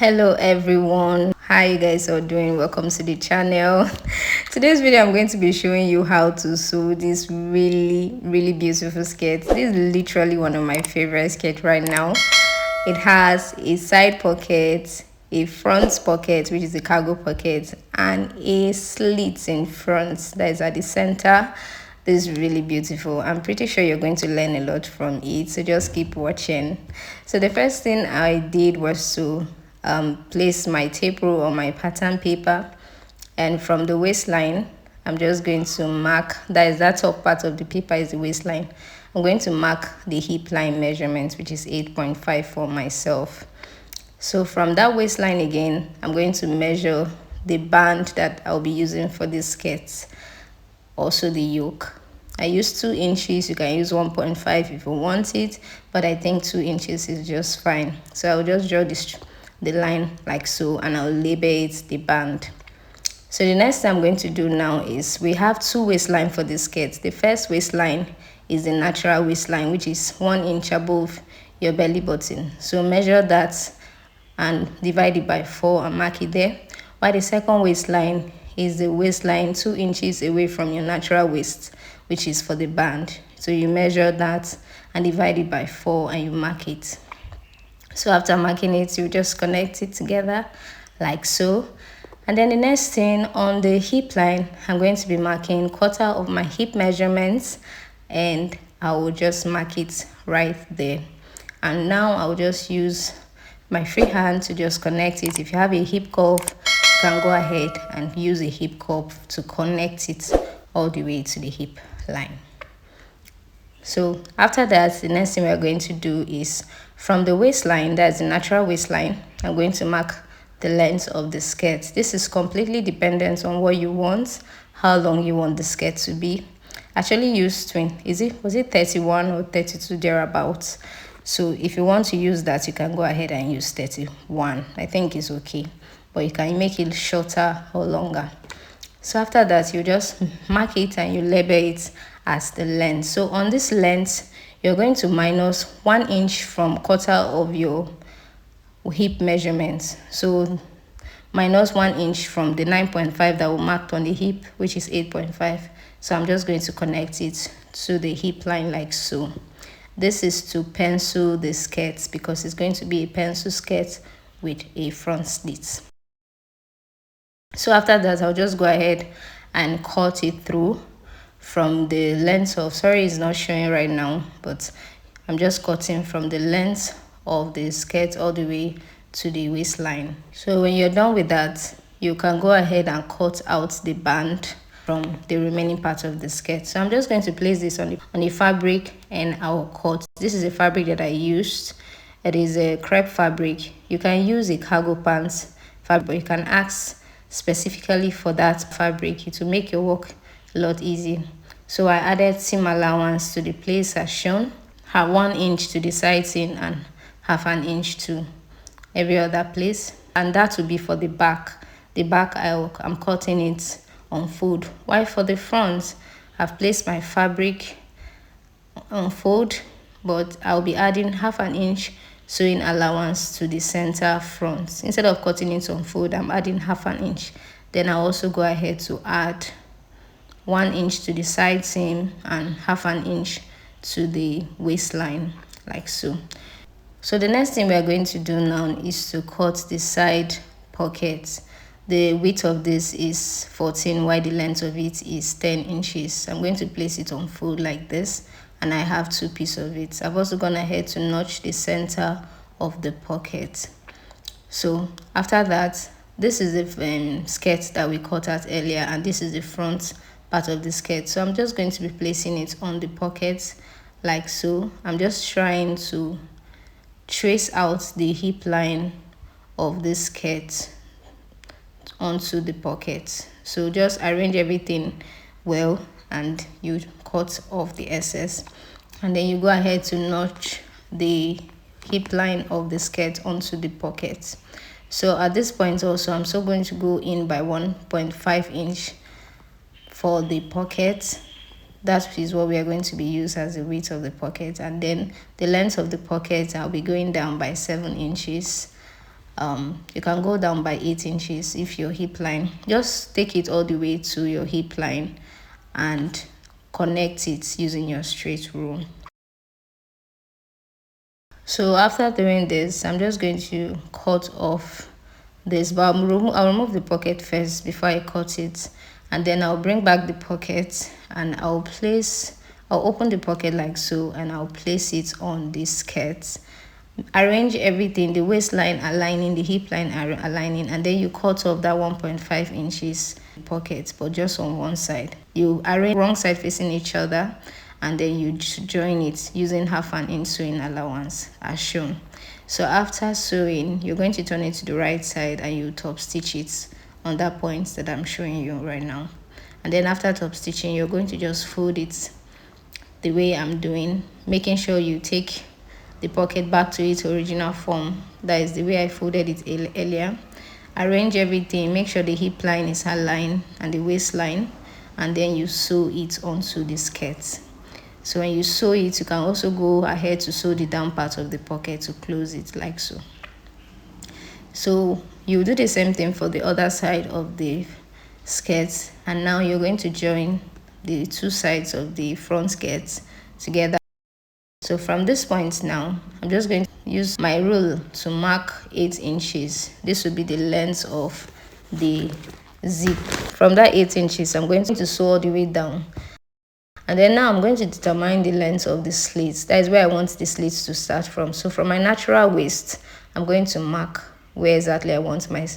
Hello everyone, how you guys are doing? Welcome to the channel. Today's video I'm going to be showing you how to sew this really beautiful skirt. This is literally one of my favorite skirts right now. It has a side pocket, a front pocket which is the cargo pocket, and a slit in front that is at the center. This is really beautiful. I'm pretty sure you're going to learn a lot from it, so just keep watching. So the first thing I did was to place my tape rule on my pattern paper, and from the waistline I'm just going to mark, that top part of the paper is the waistline. I'm going to mark the hip line measurement, which is 8.5 for myself. So from that waistline again, I'm going to measure the band that I'll be using for this skirt, also the yoke. I use 2 inches. You can use 1.5 if you want it, but I think 2 inches is just fine. So I'll just draw the line like so, and I'll label it the band. So the next thing I'm going to do now is, we have 2 waistline for this skirt. The first waistline is the natural waistline, which is 1 inch above your belly button. So measure that and divide it by 4 and mark it there. While the second waistline is the waistline 2 inches away from your natural waist, which is for the band. So you measure that and divide it by 4 and you mark it. So after marking it, you just connect it together like so. And then the next thing, on the hip line, I'm going to be marking quarter of my hip measurements, and I will just mark it right there. And now I'll just use my free hand to just connect it. If you have a hip curve, you can go ahead and use a hip curve to connect it all the way to the hip line. So after that, the next thing we're going to do is, from the waistline, that's the natural waistline, I'm going to mark the length of the skirt. This is completely dependent on what you want, how long you want the skirt to be. Actually use was it 31 or 32 thereabouts? So if you want to use that, you can go ahead and use 31. I think it's okay, but you can make it shorter or longer. So after that, you just mark it and you label it as the length. So on this length, you're going to minus 1 inch from quarter of your hip measurements. So minus 1 inch from the 9.5 that we marked on the hip, which is 8.5. So I'm just going to connect it to the hip line like so. This is to pencil the skirt, because it's going to be a pencil skirt with a front slit. So after that, I'll just go ahead and cut it through from the length of, sorry it's not showing right now, but I'm just cutting from the length of the skirt all the way to the waistline. So when you're done with that, you can go ahead and cut out the band from the remaining part of the skirt. So I'm just going to place this on the fabric, and I'll cut. This is a fabric that I used. It is a crepe fabric. You can use a cargo pants fabric. You can ask specifically for that fabric. It will make your work a lot easy. So I added seam allowance to the place as shown, 1 inch to the side seam and 1/2 inch to every other place, and that will be for the back. The back, I'm cutting it on fold, while for the front, I've placed my fabric on fold, but I'll be adding 1/2 inch sewing allowance to the center front. Instead of cutting it on fold, I'm adding 1/2 inch. Then I'll also go ahead to add 1 inch to the side seam and 1/2 inch to the waistline like so. So the next thing we are going to do now is to cut the side pocket. The width of this is 14, while the length of it is 10 inches. I'm going to place it on fold like this, and I have 2 pieces of it. I've also gone ahead to notch the center of the pocket. So after that, this is the skirt that we cut out earlier, and this is the front part of the skirt. So I'm just going to be placing it on the pocket like so. I'm just trying to trace out the hip line of this skirt onto the pocket. So just arrange everything well, and you cut off the excess, and then you go ahead to notch the hip line of the skirt onto the pocket. So at this point also, I'm still going to go in by 1.5 inch for the pocket. That is what we are going to be used as the width of the pocket, and then the length of the pocket, I'll be going down by 7 inches. You can go down by 8 inches if your hip line. Just take it all the way to your hip line and connect it using your straight rule. So after doing this, I'm just going to cut off this, but I'll remove the pocket first before I cut it, and then I'll bring back the pocket and I'll open the pocket like so, and I'll place it on the skirt. Arrange everything, the waistline aligning, the hip line aligning, and then you cut off that 1.5 inches pocket, but just on one side. You arrange wrong side facing each other, and then you join it using half an inch sewing allowance as shown. So after sewing, you're going to turn it to the right side and you top stitch it on that point that I'm showing you right now. And then after top stitching, you're going to just fold it the way I'm doing, making sure you take the pocket back to its original form. That is the way I folded it earlier. Arrange everything, make sure the hip line is aligned and the waistline, and then you sew it onto the skirt. So when you sew it, you can also go ahead to sew the down part of the pocket to close it like so. So you do the same thing for the other side of the skirt, and now you're going to join the two sides of the front skirt together. So from this point now, I'm just going to use my rule to mark 8 inches. This will be the length of the zip. From that 8 inches, I'm going to sew all the way down. And then now I'm going to determine the length of the slits. That is where I want the slits to start from. So from my natural waist, I'm going to mark where exactly I want my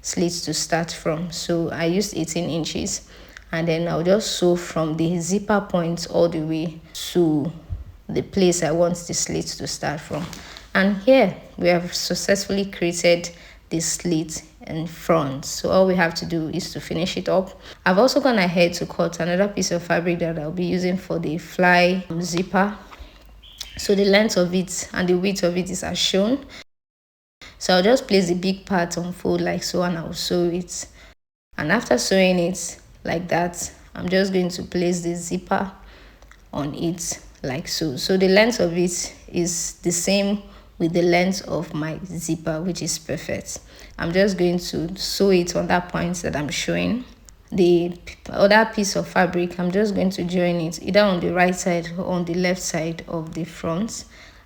slits to start from. So I used 18 inches. And then I'll just sew from the zipper point all the way to the place I want the slit to start from. And here we have successfully created the slit in front. So all we have to do is to finish it up. I've also gone ahead to cut another piece of fabric that I'll be using for the fly zipper. So the length of it and the width of it is as shown. So I'll just place the big part on fold like so, and I'll sew it. And after sewing it like that, I'm just going to place the zipper on it like so. So the length of it is the same with the length of my zipper, which is perfect. I'm just going to sew it on that point that I'm showing. The other piece of fabric, I'm just going to join it either on the right side or on the left side of the front,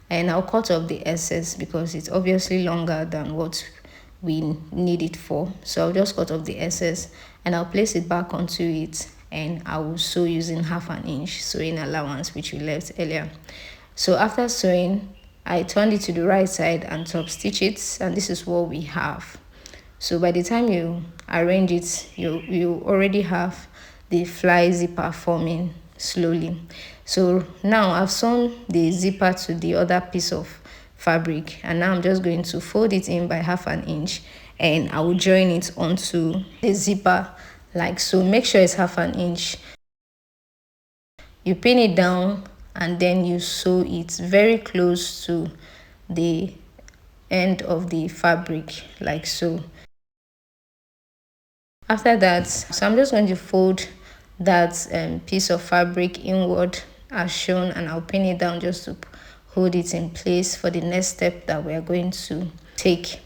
and I'll cut off the excess because it's obviously longer than what we need it for. So I'll just cut off the excess and I'll place it back onto it, and I will sew using half an inch sewing allowance which we left earlier. So after sewing, I turned it to the right side and top stitch it, and this is what we have. So by the time you arrange it, you already have the fly zipper forming slowly. So now I've sewn the zipper to the other piece of fabric, and now I'm just going to fold it in by half an inch, and I will join it onto the zipper like so. Make sure it's half an inch. You pin it down and then you sew it very close to the end of the fabric like so. After that, so I'm just going to fold that piece of fabric inward as shown, and I'll pin it down just to hold it in place for the next step that we are going to take.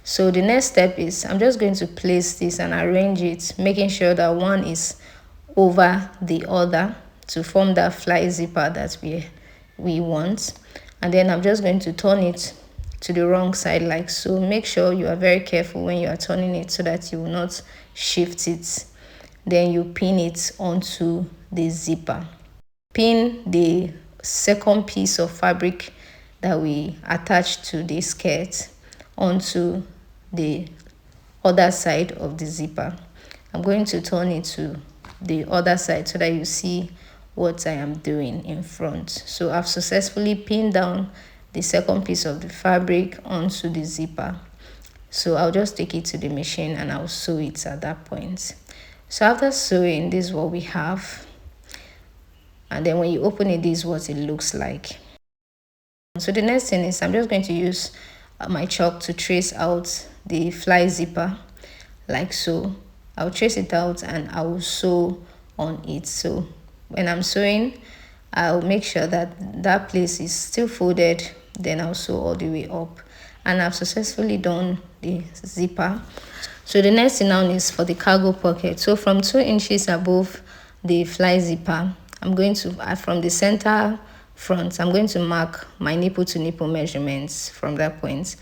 So the next step is I'm just going to place this and arrange it, making sure that one is over the other to form that fly zipper that we want. And then I'm just going to turn it to the wrong side like so. Make sure you are very careful when you are turning it so that you will not shift it. Then you pin it onto the zipper. Pin the second piece of fabric that we attached to the skirt onto the other side of the zipper. I'm going to turn it to the other side so that you see what I am doing in front. So I've successfully pinned down the second piece of the fabric onto the zipper. So I'll just take it to the machine and I'll sew it at that point. So after sewing, this is what we have, and then when you open it, this is what it looks like. So the next thing is I'm just going to use my chalk to trace out the fly zipper like so. I'll trace it out and I will sew on it. So when I'm sewing, I'll make sure that that place is still folded, then I'll sew all the way up. And I've successfully done the zipper. So the next thing now is for the cargo pocket. So from 2 inches above the fly zipper, I'm going to from the center front, I'm going to mark my nipple to nipple measurements from that point.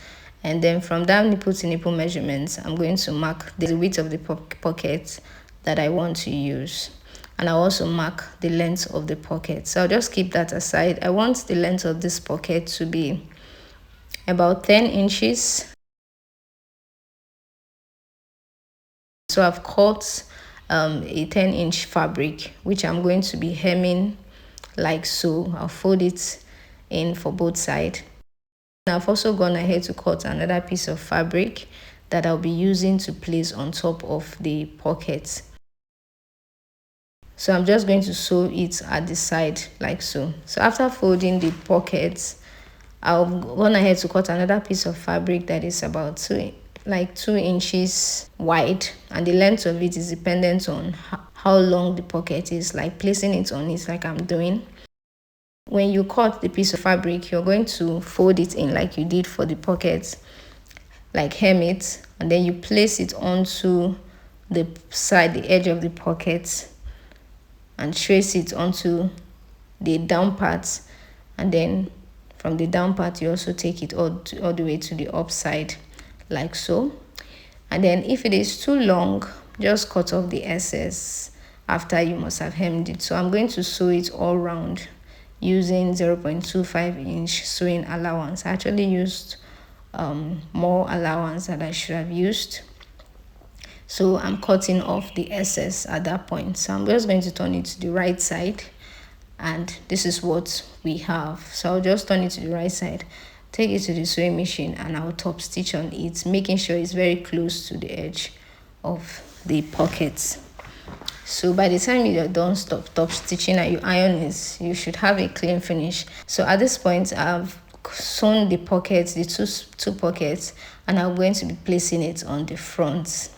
And then from that nipple to nipple measurements, I'm going to mark the width of the pocket that I want to use. And I'll also mark the length of the pocket. So I'll just keep that aside. I want the length of this pocket to be about 10 inches. So I've cut a 10-inch fabric, which I'm going to be hemming like so. I'll fold it in for both sides. I've also gone ahead to cut another piece of fabric that I'll be using to place on top of the pocket. So I'm just going to sew it at the side like so. So after folding the pockets, I've gone ahead to cut another piece of fabric that is about 2 inches wide, and the length of it is dependent on how long the pocket is, like placing it on it like I'm doing. When you cut the piece of fabric, you're going to fold it in like you did for the pocket, like hem it, and then you place it onto the side, the edge of the pocket, and trace it onto the down part, and then from the down part you also take it all the way to the upside like so. And then if it is too long, just cut off the excess after you must have hemmed it. So I'm going to sew it all round using 0.25-inch sewing allowance. I actually used more allowance that I should have used. So I'm cutting off the excess at that point. So I'm just going to turn it to the right side, and this is what we have. So I'll just turn it to the right side, take it to the sewing machine, and I'll top stitch on it, making sure it's very close to the edge of the pocket. So by the time you're done top stitching and you iron it, you should have a clean finish. So at this point, I've sewn the pockets, the two pockets, and I'm going to be placing it on the front.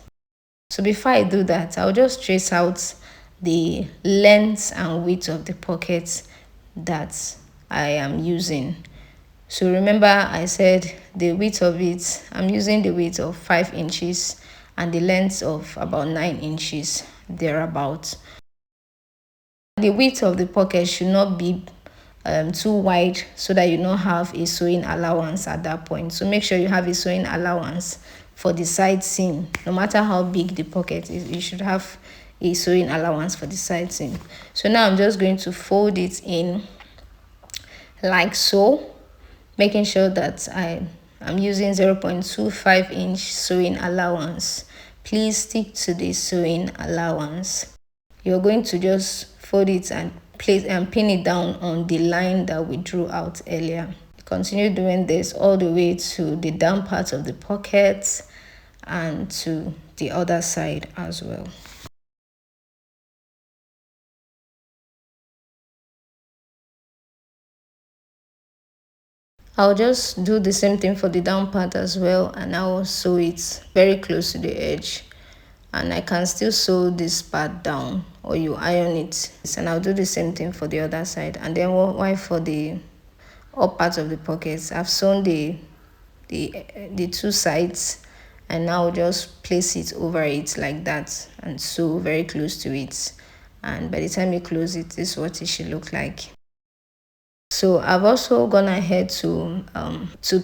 So before I do that, I'll just trace out the length and width of the pocket that I am using. So remember I said the width of it, I'm using the width of 5 inches and the length of about 9 inches thereabout. The width of the pocket should not be too wide so that you don't have a sewing allowance at that point. So make sure you have a sewing allowance for the side seam. No matter how big the pocket is, you should have a sewing allowance for the side seam. So now I'm just going to fold it in like so, making sure that I'm using 0.25-inch sewing allowance. Please stick to the sewing allowance. You're going to just fold it and place and pin it down on the line that we drew out earlier. Continue doing this all the way to the down part of the pocket and to the other side as well. I'll just do the same thing for the down part as well, and I'll sew it very close to the edge. And I can still sew this part down, or you iron it. And I'll do the same thing for the other side. And then while for the up part of the pockets, I've sewn the two sides, and now just place it over it like that and sew very close to it. And by the time you close it, this is what it should look like. So I've also gone ahead to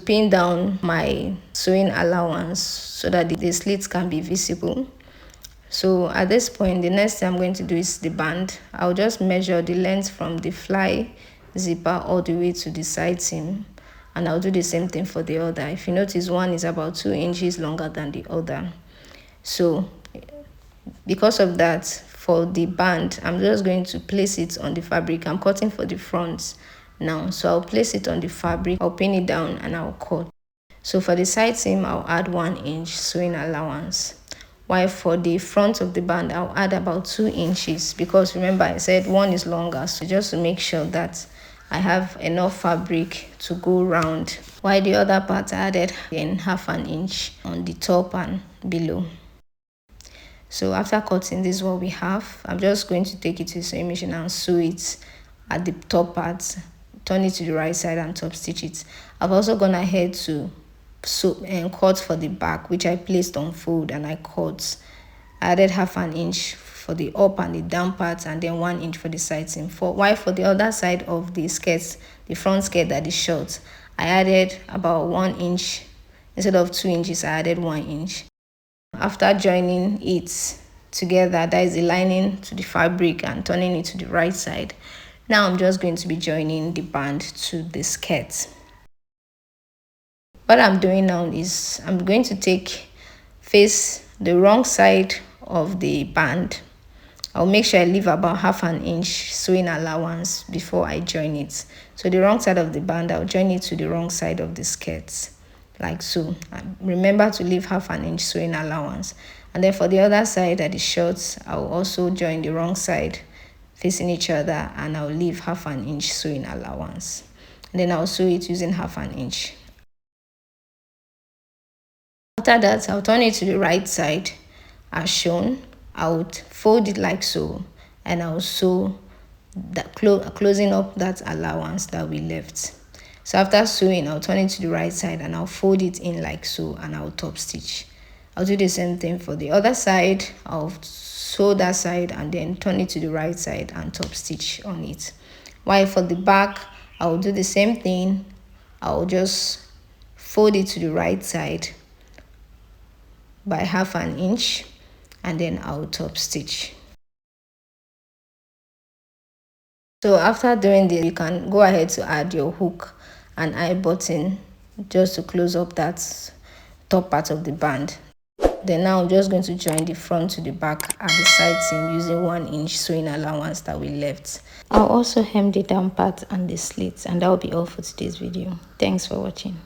pin down my sewing allowance so that the slits can be visible. So at this point, the next thing I'm going to do is the band. I'll just measure the length from the fly zipper all the way to the side seam, and I'll do the same thing for the other. If you notice, one is about 2 inches longer than the other. So because of that, for the band, I'm just going to place it on the fabric. I'm cutting for the front now, so I'll place it on the fabric, I'll pin it down, and I'll cut. So for the side seam, I'll add 1 inch sewing allowance, while for the front of the band, I'll add about 2 inches, because remember I said one is longer, so just to make sure that I have enough fabric to go round, while the other part I added in 1/2 inch on the top and below. So after cutting, this is what we have. I'm just going to take it to the sewing machine and sew it at the top part, turn it to the right side and top stitch it. I've also gone ahead to cut for the back, which I placed on fold, and I cut. I added half an inch for the up and the down part, and then 1 inch for the side seam. While for the other side of the skirt, the front skirt that is short, I added about 1 inch. Instead of 2 inches, I added 1 inch. After joining it together, that is the lining to the fabric, and turning it to the right side, now I'm just going to be joining the band to the skirt. What I'm doing now is I'm going to face the wrong side of the band. I'll make sure I leave about half an inch sewing allowance before I join it. So the wrong side of the band, I'll join it to the wrong side of the skirt, like so. Remember to leave half an inch sewing allowance. And then for the other side that is short, I'll also join the wrong side facing each other, and I'll leave half an inch sewing allowance. And then I'll sew it using half an inch. After that, I'll turn it to the right side as shown. I would fold it like so, and I'll sew that closing up that allowance that we left. So after sewing, I'll turn it to the right side and I'll fold it in like so, and I'll top stitch. I'll do the same thing for the other side. I'll sew that side and then turn it to the right side and top stitch on it. While for the back, I'll do the same thing. I'll just fold it to the right side by half an inch, and then I'll top stitch. So after doing this, you can go ahead to add your hook and eye button just to close up that top part of the band. Then now I'm just going to join the front to the back at the side seam using 1 inch sewing allowance that we left. I'll also hem the down part and the slits, and that will be all for today's video. Thanks for watching.